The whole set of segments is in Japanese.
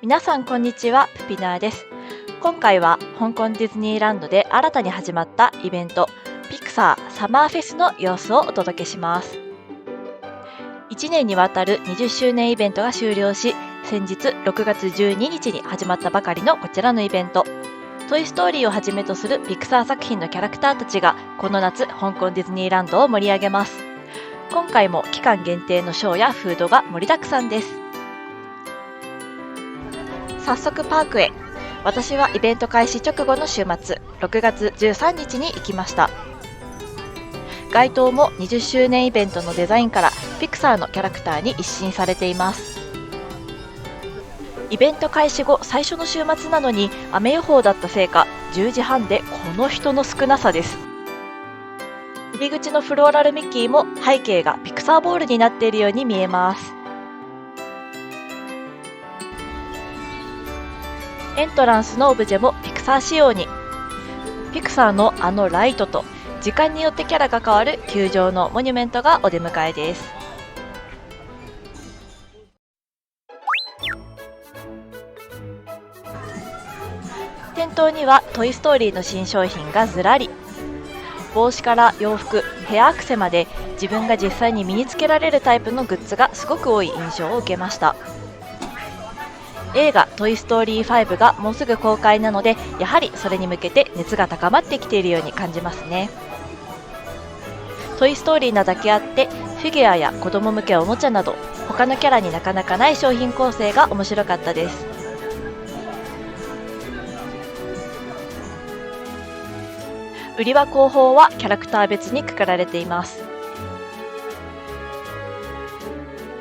皆さんこんにちは、プピナーです。今回は香港ディズニーランドで新たに始まったイベント、ピクサーサマーフェスの様子をお届けします。1年にわたる20周年イベントが終了し、先日6月12日に始まったばかりのこちらのイベント。トイストーリーをはじめとするピクサー作品のキャラクターたちがこの夏、香港ディズニーランドを盛り上げます。今回も期間限定のショーやフードが盛りだくさんです。早速パークへ。私はイベント開始直後の週末、6月13日に行きました。街頭も20周年イベントのデザインからピクサーのキャラクターに一新されています。イベント開始後最初の週末なのに雨予報だったせいか10時半でこの人の少なさです。入り口のフローラルミッキーも背景がピクサーボールになっているように見えます。エントランスのオブジェもピクサー仕様に。ピクサーのあのライトと時間によってキャラが変わる球場のモニュメントがお出迎えです。店頭にはトイストーリーの新商品がずらり。帽子から洋服、ヘアアクセまで自分が実際に身につけられるタイプのグッズがすごく多い印象を受けました。映画トイストーリー5がもうすぐ公開なので、やはりそれに向けて熱が高まってきているように感じますね。トイストーリーなだけあってフィギュアや子供向けおもちゃなど他のキャラになかなかない商品構成が面白かったです。売り場後方はキャラクター別にくくられています。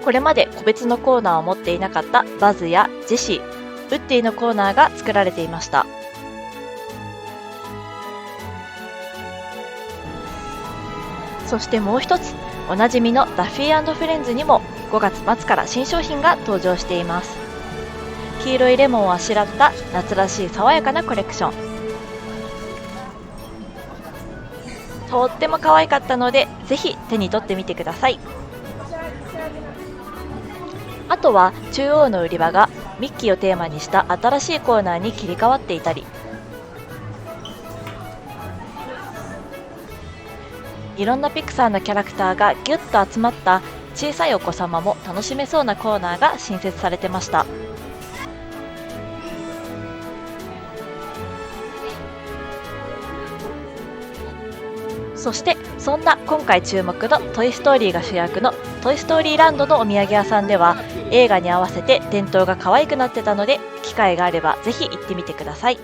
これまで個別のコーナーを持っていなかったバズやジェシー、ウッディのコーナーが作られていました。そしてもう一つ、おなじみのダッフィー&フレンズにも5月末から新商品が登場しています。黄色いレモンをあしらった夏らしい爽やかなコレクション。とっても可愛かったので、ぜひ手に取ってみてください。あとは中央の売り場がミッキーをテーマにした新しいコーナーに切り替わっていたり、いろんなピクサーのキャラクターがギュッと集まった小さいお子様も楽しめそうなコーナーが新設されてました。そしてそんな今回注目のトイストーリーが主役のトイストーリーランドのお土産屋さんでは、映画に合わせて店頭が可愛くなってたので、機会があればぜひ行ってみてください。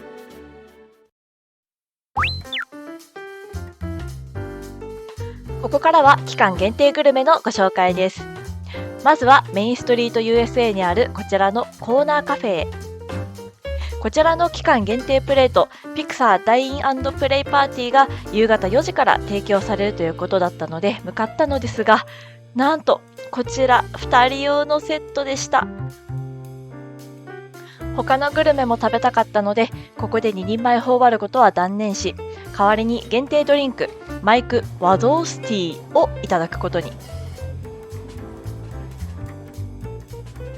ここからは期間限定グルメのご紹介です。まずはメインストリート USA にあるこちらのコーナーカフェへ。こちらの期間限定プレート、ピクサーダイン&プレイパーティーが夕方4時から提供されるということだったので向かったのですが、なんとこちら2人用のセットでした。他のグルメも食べたかったので、ここで2人前頬張ることは断念し、代わりに限定ドリンクマイクワゾースティーをいただくことに。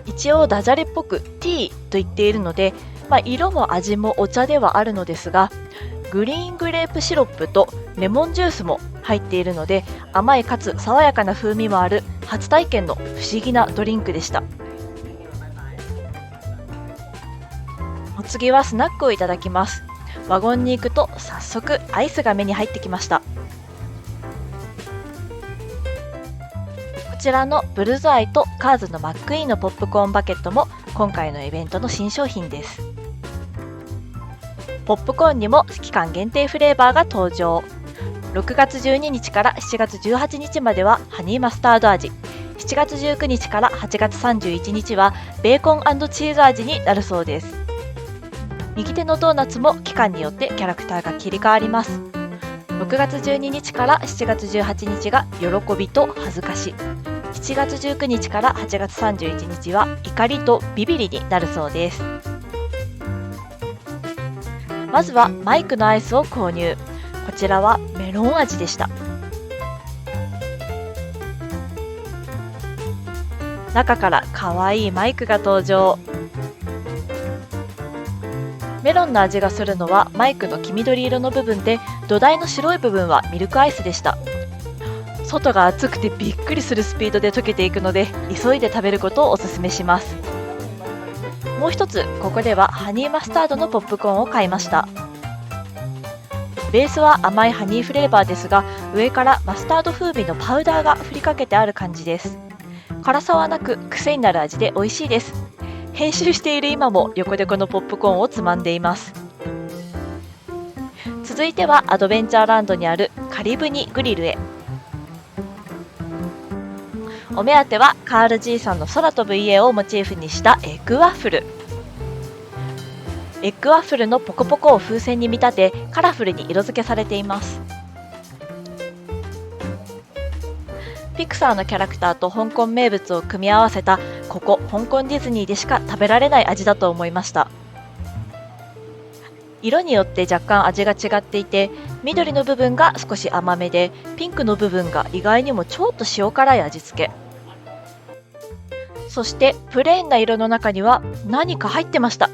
一応ダジャレっぽくティーと言っているので、色も味もお茶ではあるのですが、グリーングレープシロップとレモンジュースも入っているので、甘いかつ爽やかな風味もある初体験の不思議なドリンクでした。お次はスナックをいただきます。ワゴンに行くと早速アイスが目に入ってきました。こちらのブルズアイとカーズのマックイーンのポップコーンバケットも今回のイベントの新商品です。ポップコーンにも期間限定フレーバーが登場。6月12日から7月18日まではハニーマスタード味、7月19日から8月31日はベーコン&チーズ味になるそうです。右手のドーナツも期間によってキャラクターが切り替わります。6月12日から7月18日が喜びと恥ずかし、7月19日から8月31日は怒りとビビリになるそうです。まずはマイクのアイスを購入。こちらはメロン味でした。中から可愛いマイクが登場。メロンの味がするのはマイクの黄緑色の部分で、土台の白い部分はミルクアイスでした。外が熱くてびっくりするスピードで溶けていくので、急いで食べることをおすすめします。もう一つ、ここではハニーマスタードのポップコーンを買いました。ベースは甘いハニーフレーバーですが、上からマスタード風味のパウダーが振りかけてある感じです。辛さはなく癖になる味で美味しいです。編集している今も横でこのポップコーンをつまんでいます。続いてはアドベンチャーランドにあるカリブニグリルへ。お目当てはカール G さんの空飛ぶ家をモチーフにしたエッグワッフル。エッグワッフルのポコポコを風船に見立て、カラフルに色付けされています。ピクサーのキャラクターと香港名物を組み合わせた、ここ香港ディズニーでしか食べられない味だと思いました。色によって若干味が違っていて、緑の部分が少し甘めで、ピンクの部分が意外にもちょっと塩辛い味付け。そしてプレーンな色の中には何か入ってました。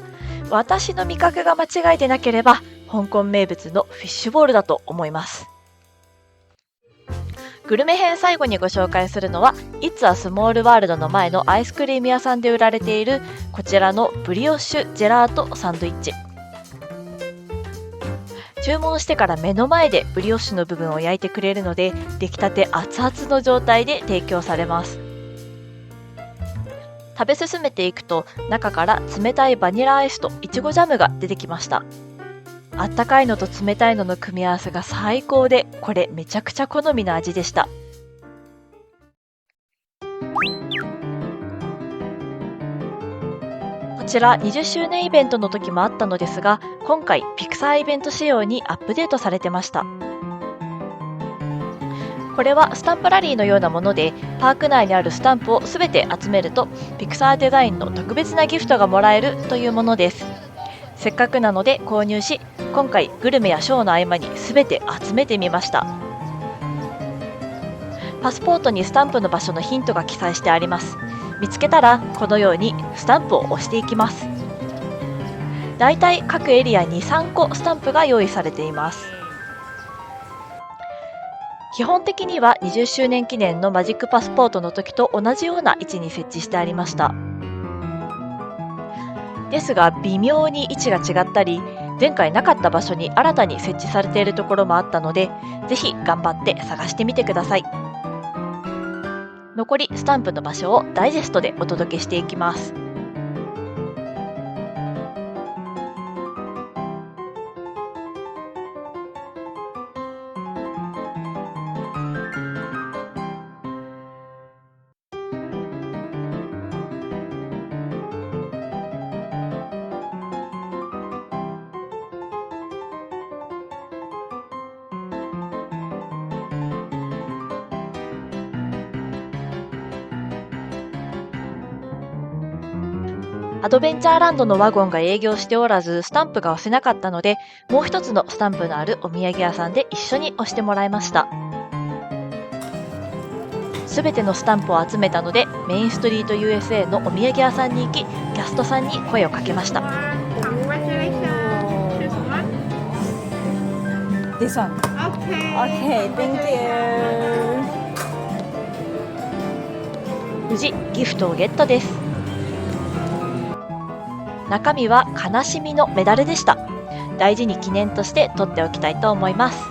私の味覚が間違えてなければ、香港名物のフィッシュボールだと思います。グルメ編最後にご紹介するのは、It's a Small World の前のアイスクリーム屋さんで売られているこちらのブリオッシュジェラートサンドイッチ。注文してから目の前でブリオッシュの部分を焼いてくれるので、出来たて熱々の状態で提供されます。食べ進めていくと、中から冷たいバニラアイスといちごジャムが出てきました。あったかいのと冷たいのの組み合わせが最高で、これめちゃくちゃ好みの味でした。こちら20周年イベントの時もあったのですが、今回ピクサーイベント仕様にアップデートされてました。これはスタンプラリーのようなもので、パーク内にあるスタンプをすべて集めるとピクサーデザインの特別なギフトがもらえるというものです。せっかくなので購入し、今回グルメやショーの合間にすべて集めてみました。パスポートにスタンプの場所のヒントが記載してあります。見つけたらこのようにスタンプを押していきます。だいたい各エリアに3個スタンプが用意されています。基本的には20周年記念のマジックパスポートの時と同じような位置に設置してありました。ですが微妙に位置が違ったり、前回なかった場所に新たに設置されているところもあったので、ぜひ頑張って探してみてください。残りスタンプの場所をダイジェストでお届けしていきます。アドベンチャーランドのワゴンが営業しておらず、スタンプが押せなかったので、もう一つのスタンプのあるお土産屋さんで一緒に押してもらいました。すべてのスタンプを集めたので、メインストリート USA のお土産屋さんに行き、キャストさんに声をかけました。This one. Okay, thank you. 無事ギフトをゲットです。中身は悲しみのメダルでした。大事に記念として取っておきたいと思います。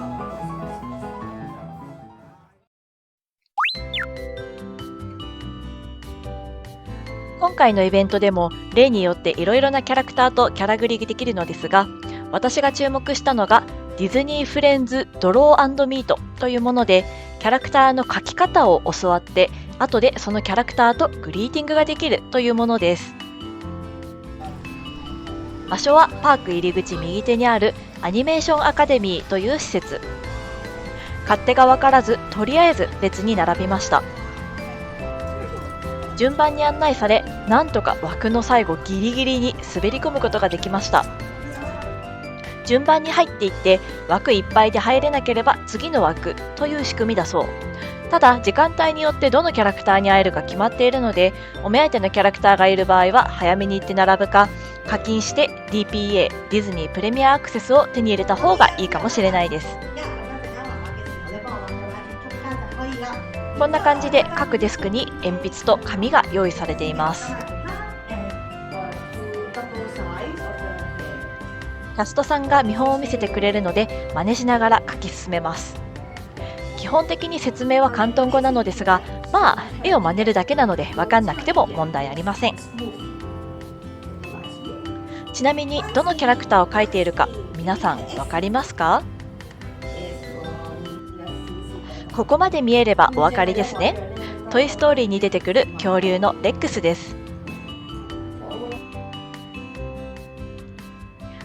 今回のイベントでも例によっていろいろなキャラクターとキャラグリできるのですが、私が注目したのがディズニーフレンズドロー&ミートというもので、キャラクターの描き方を教わって、後でそのキャラクターとグリーティングができるというものです。場所はパーク入り口右手にあるアニメーションアカデミーという施設。勝手が分からず、とりあえず列に並びました。順番に案内され、なんとか枠の最後ギリギリに滑り込むことができました。順番に入っていって、枠いっぱいで入れなければ次の枠という仕組みだそう。ただ、時間帯によってどのキャラクターに会えるか決まっているので、お目当てのキャラクターがいる場合は早めに行って並ぶか、課金して DPA ディズニープレミアアクセスを手に入れた方がいいかもしれないです。こんな感じで各デスクに鉛筆と紙が用意されています。キャストさんが見本を見せてくれるので真似しながら書き進めます。基本的に説明は広東語なのですが、まあ絵を真似るだけなので分かんなくても問題ありません。ちなみにどのキャラクターを描いているか皆さん分かりますか？ここまで見えればお分かりですね。トイストーリーに出てくる恐竜のレックスです。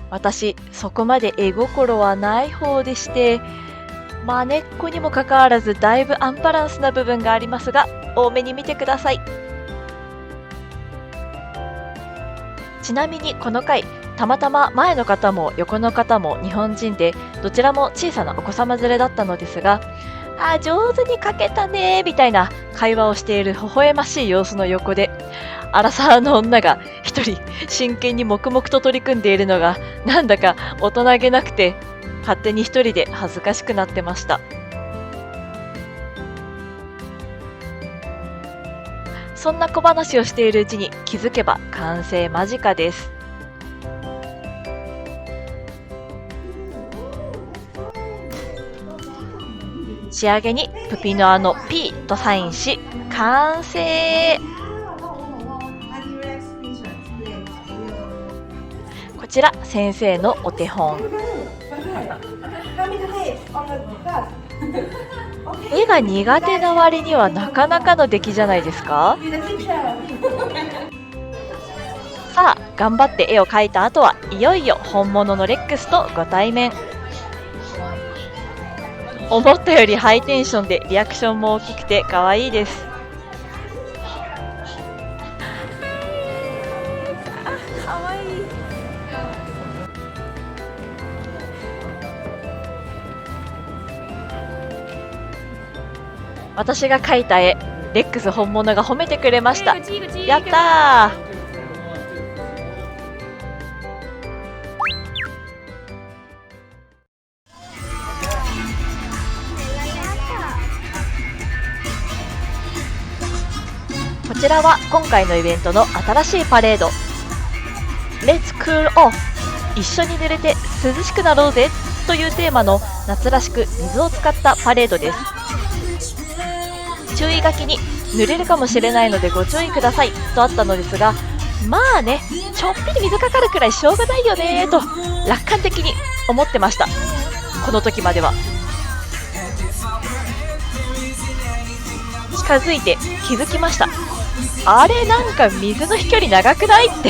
私、そこまで絵心はない方でして、まねっこにもかかわらずだいぶアンバランスな部分がありますが、多めに見てください。ちなみにこの回、たまたま前の方も横の方も日本人で、どちらも小さなお子様連れだったのですが、上手に描けたねみたいな会話をしている微笑ましい様子の横で、アラサーの女が一人真剣に黙々と取り組んでいるのがなんだか大人げなくて、勝手に一人で恥ずかしくなってました。そんな小話をしているうちに気づけば完成間近です。仕上げにプピノアの P とサインし完成。こちら先生のお手本。絵が苦手な割にはなかなかの出来じゃないですか？さあ頑張って絵を描いた後はいよいよ本物のレックスとご対面。思ったよりハイテンションでリアクションも大きくて可愛いです。可愛い。私が描いた絵、レックス本物が褒めてくれました。やったー。こちらは今回のイベントの新しいパレード。Let's Cool Off 一緒に濡れて涼しくなろうぜというテーマの夏らしく水を使ったパレードです。注意書きに濡れるかもしれないのでご注意くださいとあったのですが、まあね、ちょっぴり水かかるくらいしょうがないよねと楽観的に思ってました。この時までは。近づいて気づきました。あれ、なんか水の飛距離長くないって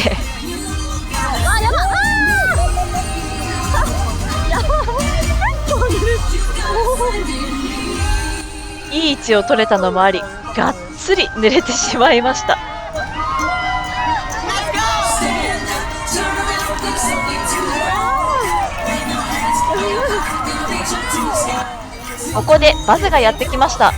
いい位置を取れたのもあり、がっつり濡れてしまいました。ここでバズがやってきました。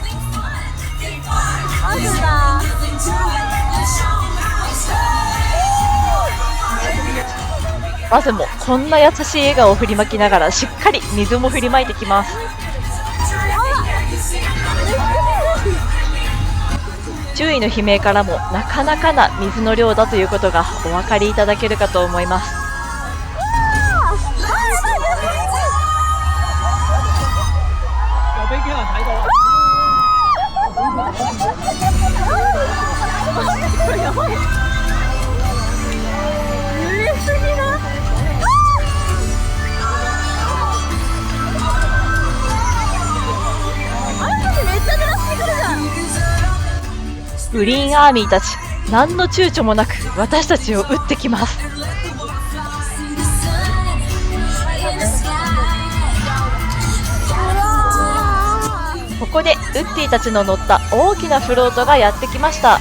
バズもこんな優しい笑顔を振りまきながらしっかり水も振りまいてきます。注意の悲鳴からもなかなかな水の量だということがお分かりいただけるかと思います。グリーンアーミーたち、何の躊躇もなく私たちを撃ってきます。ここでウッディたちの乗った大きなフロートがやってきました。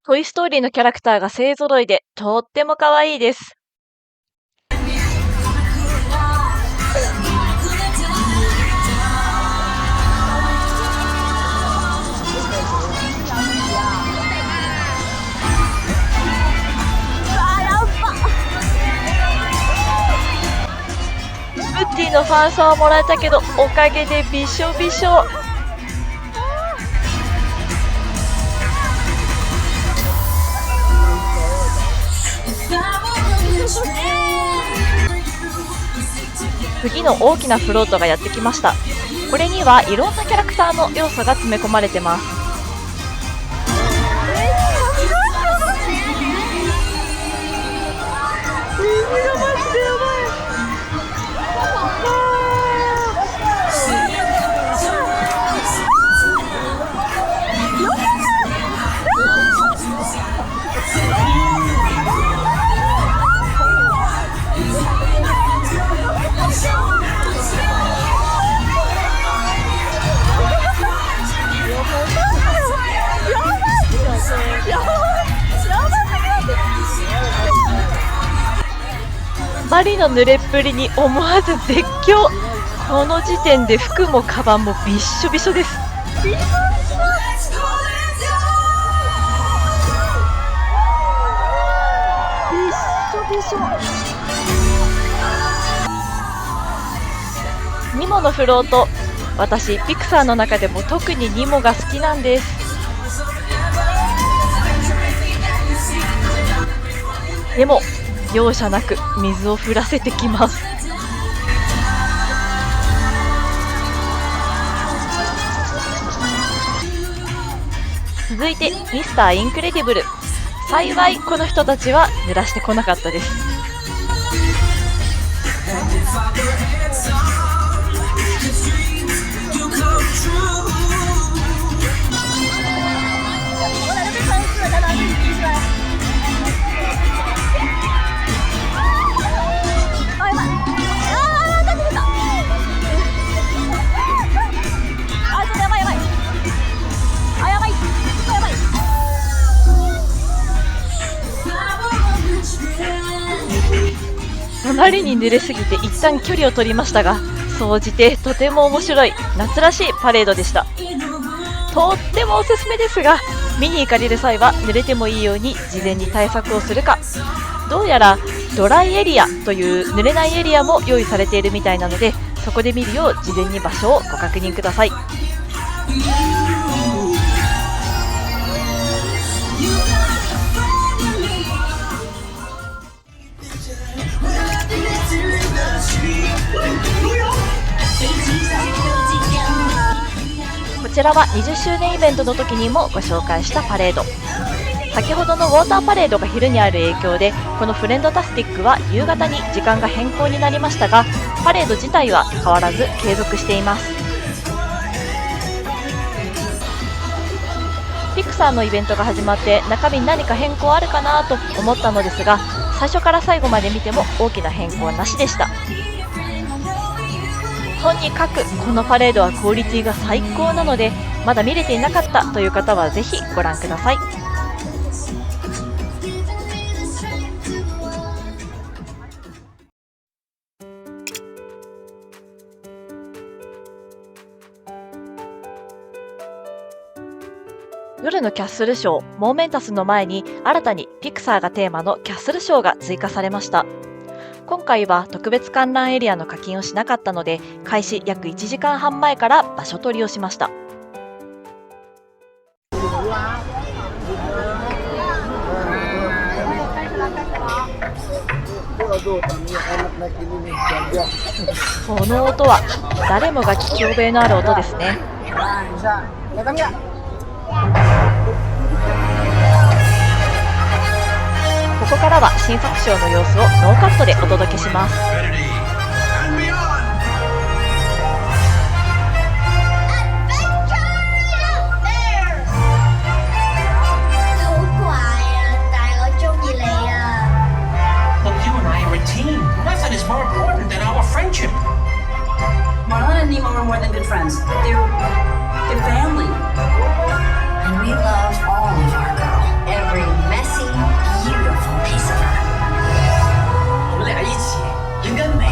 トイストーリーのキャラクターが勢ぞろいでとっても可愛いです。のファンサはもらえたけど、おかげでびしょびしょ。次の大きなフロートがやってきました。これにはいろんなキャラクターの要素が詰め込まれてます。マリの濡れっぷりに思わず絶叫。この時点で服もカバンもびっしょびしょです。びしょびしょ。ニモのフロート、私ピクサーの中でも特にニモが好きなんです。でも容赦なく水を降らせてきます。続いてミスターインクレディブル。幸いこの人たちは濡らしてこなかったです。あまりに濡れすぎて一旦距離を取りましたが、総じてとても面白い夏らしいパレードでした。とってもおすすめですが、見に行かれる際は濡れてもいいように事前に対策をするか、どうやらドライエリアという濡れないエリアも用意されているみたいなので、そこで見るよう事前に場所をご確認ください。こちらは20周年イベントの時にもご紹介したパレード。先ほどのウォーターパレードが昼にある影響で、このフレンドタスティックは夕方に時間が変更になりましたが、パレード自体は変わらず継続しています。ピクサーのイベントが始まって中身に何か変更あるかなと思ったのですが、最初から最後まで見ても大きな変更なしでした。とにかくこのパレードはクオリティが最高なので、まだ見れていなかったという方はぜひご覧ください。夜のキャッスルショーモーメンタスの前に新たにピクサーがテーマのキャッスルショーが追加されました。今回は特別観覧エリアの課金をしなかったので、開始約1時間半前から場所取りをしました。この音は誰もが聞き覚えのある音ですね。ここからは新作ショーの様子をノーカットでお届けします。Marlon and Nemo are more than good friends. They're family. And we love all of our girl. Every messy, beautiful piece of her. 我们俩一起应该没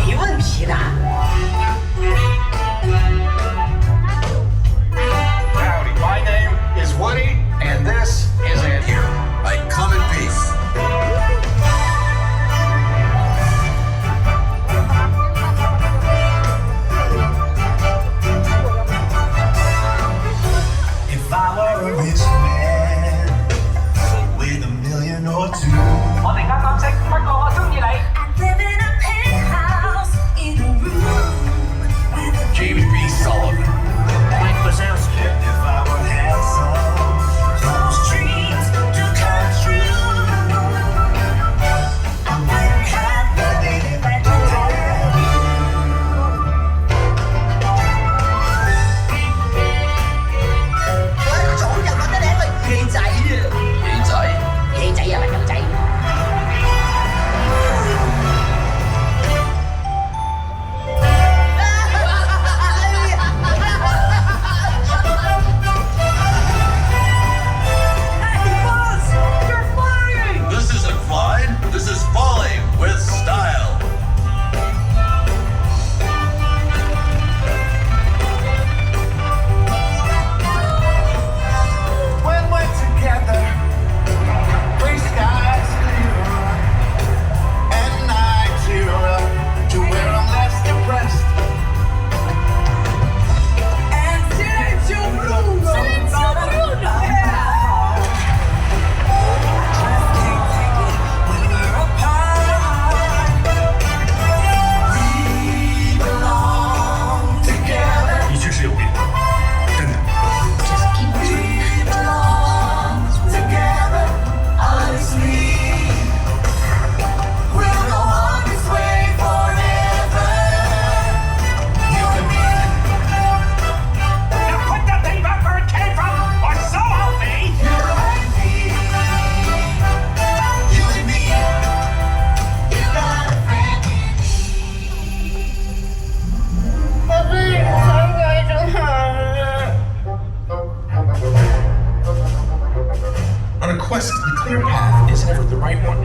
quest to the clear path is ever the right one.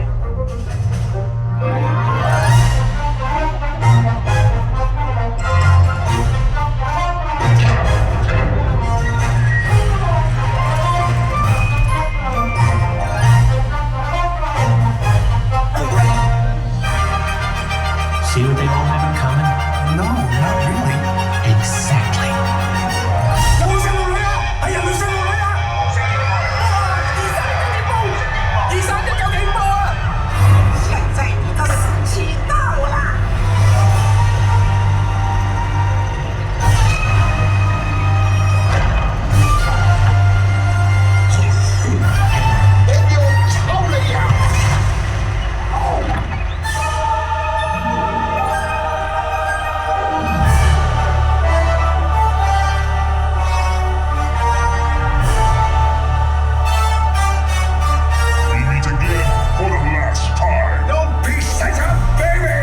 See what they all have in common? No, not really. Exactly. 留下我呀！哎呀，留下我呀！239.5，239.5啊！现在你的死期到了。超了呀！We meet again for the last time. Don't be such a baby.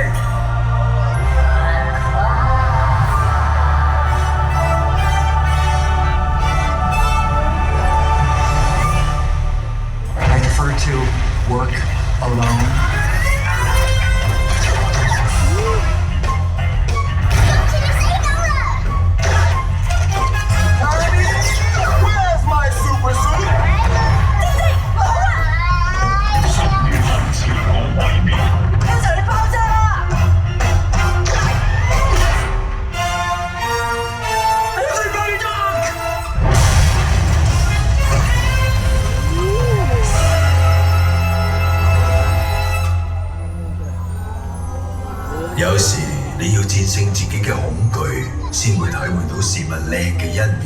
I prefer to work alone. Where's my super suit? 要小心爆炸了！ Everybody duck! 有時你要戰勝自己嘅恐懼，先會體會到事物靚嘅一面。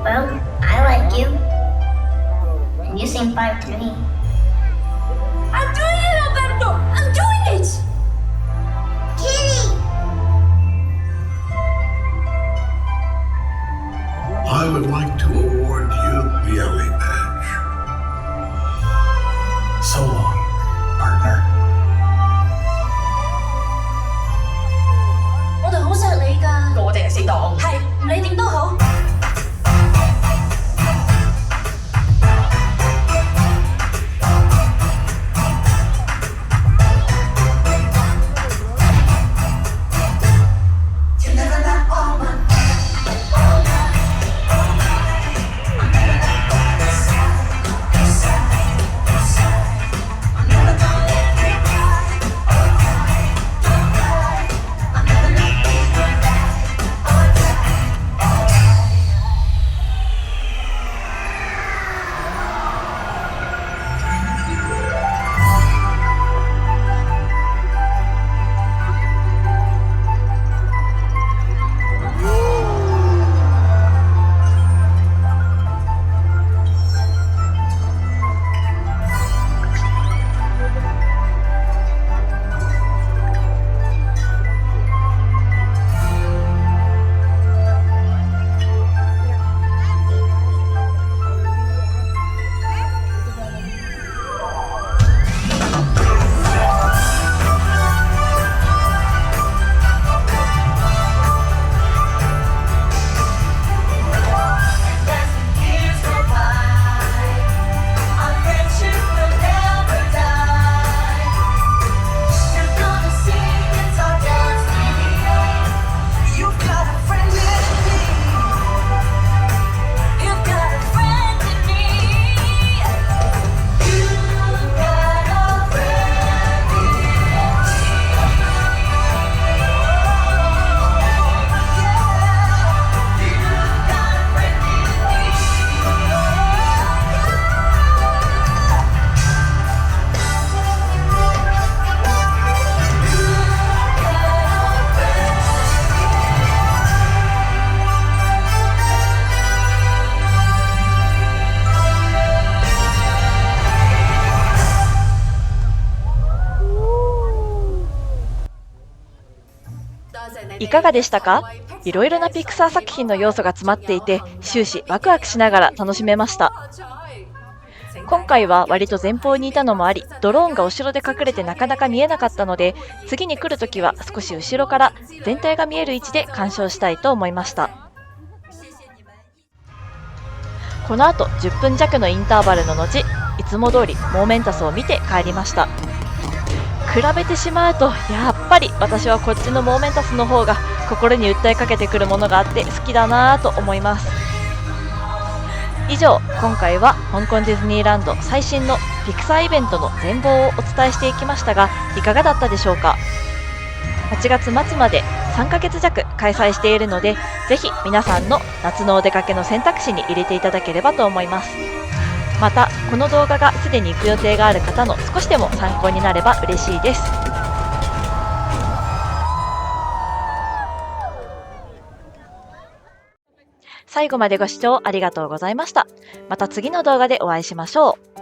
Well, I like you. And you seem fine to me. I'm doing it, Alberto! I'm doing it! Kitty! I would like to award you the Ellie Badge. So long, partner. 我哋好錫你㗎，我哋係死黨，係唔理點都好。いかがでしたか？いろいろなピクサー作品の要素が詰まっていて、終始ワクワクしながら楽しめました。今回は割と前方にいたのもあり、ドローンが後ろで隠れてなかなか見えなかったので、次に来るときは少し後ろから全体が見える位置で鑑賞したいと思いました。この後10分弱のインターバルの後、いつも通りモーメンタスを見て帰りました。比べてしまうと、やっぱり私はこっちのモーメンタスの方が心に訴えかけてくるものがあって好きだなぁと思います。以上、今回は香港ディズニーランド最新のピクサーイベントの全貌をお伝えしていきましたが、いかがだったでしょうか。8月末まで3ヶ月弱開催しているので、ぜひ皆さんの夏のお出かけの選択肢に入れていただければと思います。また、この動画がすでに行く予定がある方の少しでも参考になれば嬉しいです。最後までご視聴ありがとうございました。また次の動画でお会いしましょう。